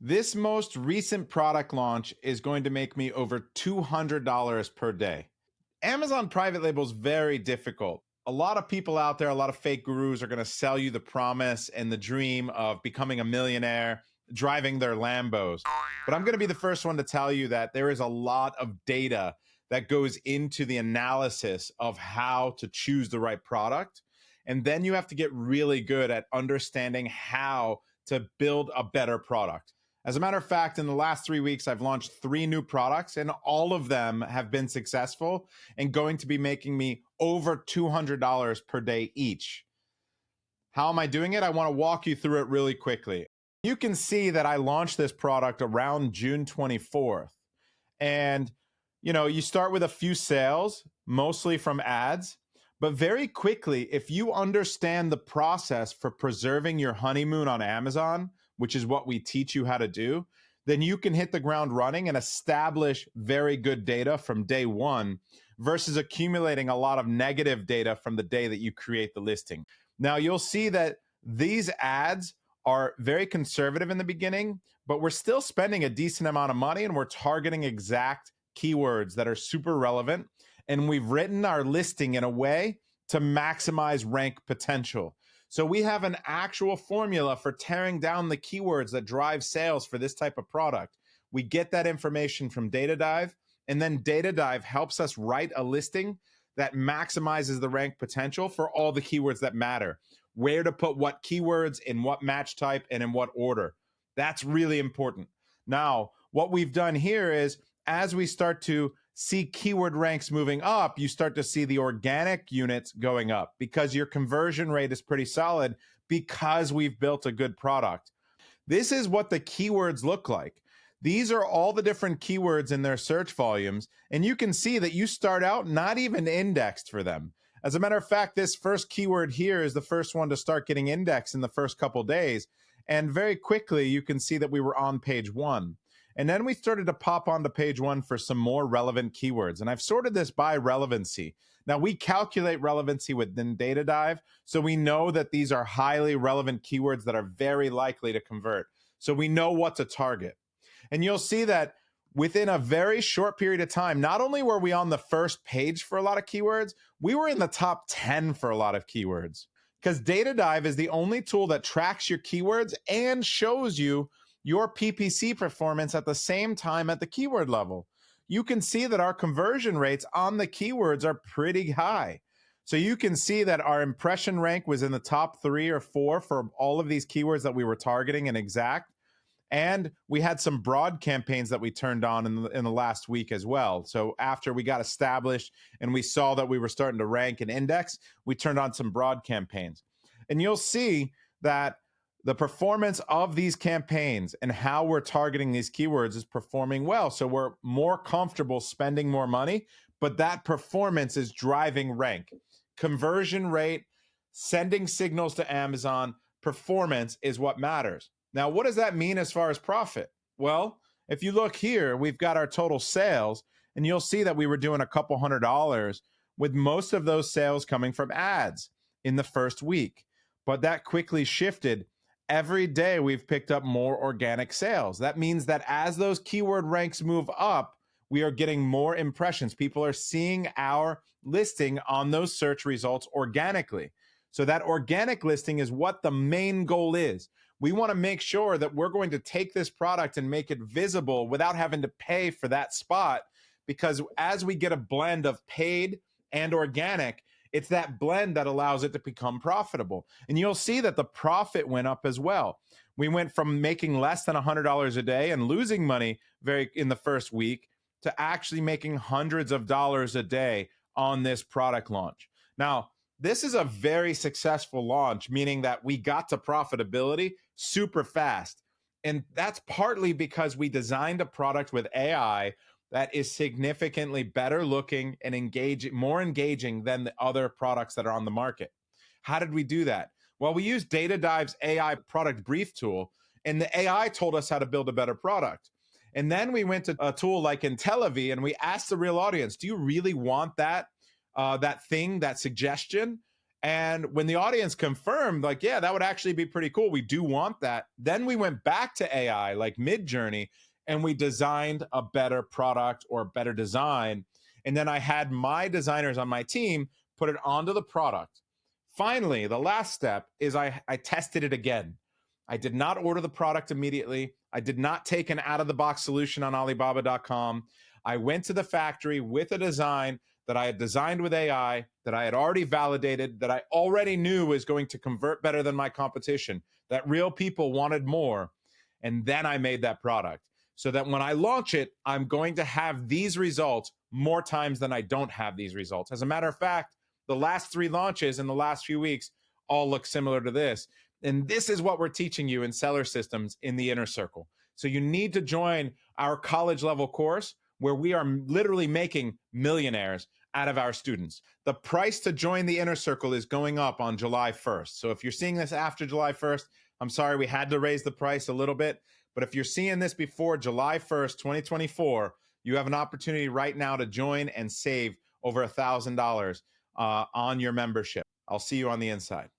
This most recent product launch is going to make me over $200 per day. Amazon private label is very difficult. A lot of people out there, a lot of fake gurus are going to sell you the promise and the dream of becoming a millionaire, driving their Lambos. But I'm going to be the first one to tell you that there is a lot of data that goes into the analysis of how to choose the right product. And then you have to get really good at understanding how to build a better product. As a matter of fact, in the last 3 weeks, I've launched 3 new products, and all of them have been successful and going to be making me over $200 per day each. How am I doing it? I want to walk you through it really quickly. You can see that I launched this product around June 24th. And, you start with a few sales, mostly from ads. But very quickly, if you understand the process for preserving your honeymoon on Amazon, which is what we teach you how to do, then you can hit the ground running and establish very good data from day one versus accumulating a lot of negative data from the day that you create the listing. Now, you'll see that these ads are very conservative in the beginning, but we're still spending a decent amount of money and we're targeting exact keywords that are super relevant. And we've written our listing in a way to maximize rank potential. So we have an actual formula for tearing down the keywords that drive sales for this type of product. We get that information from Data Dive, and then Data Dive helps us write a listing that maximizes the rank potential for all the keywords that matter. Where to put what keywords, in what match type, and in what order. That's really important. Now, what we've done here is, as we start to see keyword ranks moving up, you start to see the organic units going up because your conversion rate is pretty solid because we've built a good product. This is what the keywords look like. These are all the different keywords in their search volumes, and you can see that you start out not even indexed for them. As a matter of fact, this first keyword here is the first one to start getting indexed in the first couple days, and very quickly you can see that we were on page 1. And then we started to pop onto page 1 for some more relevant keywords. And I've sorted this by relevancy. Now, we calculate relevancy within Data Dive, so we know that these are highly relevant keywords that are very likely to convert. So we know what to target. And you'll see that within a very short period of time, not only were we on the first page for a lot of keywords, we were in the top 10 for a lot of keywords. Because Data Dive is the only tool that tracks your keywords and shows you your PPC performance at the same time at the keyword level. You can see that our conversion rates on the keywords are pretty high. So you can see that our impression rank was in the top 3 or 4 for all of these keywords that we were targeting in exact. And we had some broad campaigns that we turned on in the last week as well. So after we got established and we saw that we were starting to rank and index, we turned on some broad campaigns. And you'll see that the performance of these campaigns and how we're targeting these keywords is performing well. So we're more comfortable spending more money, but that performance is driving rank. Conversion rate, sending signals to Amazon, performance is what matters. Now, what does that mean as far as profit? Well, if you look here, we've got our total sales, and you'll see that we were doing a couple $100 with most of those sales coming from ads in the first week. But that quickly shifted. Every day we've picked up more organic sales. That means that as those keyword ranks move up, we are getting more impressions. People are seeing our listing on those search results organically. So that organic listing is what the main goal is. We want to make sure that we're going to take this product and make it visible without having to pay for that spot, because as we get a blend of paid and organic, it's that blend that allows it to become profitable. And you'll see that the profit went up as well. We went from making less than $100 a day and losing money in the first week to actually making hundreds of dollars a day on this product launch. Now, this is a very successful launch, meaning that we got to profitability super fast. And that's partly because we designed a product with AI that is significantly better looking and more engaging than the other products that are on the market. How did we do that? Well, we used Data Dive's AI product brief tool, and the AI told us how to build a better product. And then we went to a tool like IntelliV, and we asked the real audience, do you really want that thing, that suggestion? And when the audience confirmed, like, yeah, that would actually be pretty cool, we do want that, then we went back to AI, like mid-journey, and we designed a better product or better design. And then I had my designers on my team put it onto the product. Finally, the last step is I tested it again. I did not order the product immediately. I did not take an out-of-the-box solution on Alibaba.com. I went to the factory with a design that I had designed with AI, that I had already validated, that I already knew was going to convert better than my competition, that real people wanted more. And then I made that product so that when I launch it, I'm going to have these results more times than I don't have these results. As a matter of fact, the last 3 launches in the last few weeks all look similar to this. And this is what we're teaching you in Seller Systems in the Inner Circle. So you need to join our college level course where we are literally making millionaires out of our students. The price to join the Inner Circle is going up on July 1st. So if you're seeing this after July 1st, I'm sorry we had to raise the price a little bit. But if you're seeing this before July 1st, 2024, you have an opportunity right now to join and save over $1,000 on your membership. I'll see you on the inside.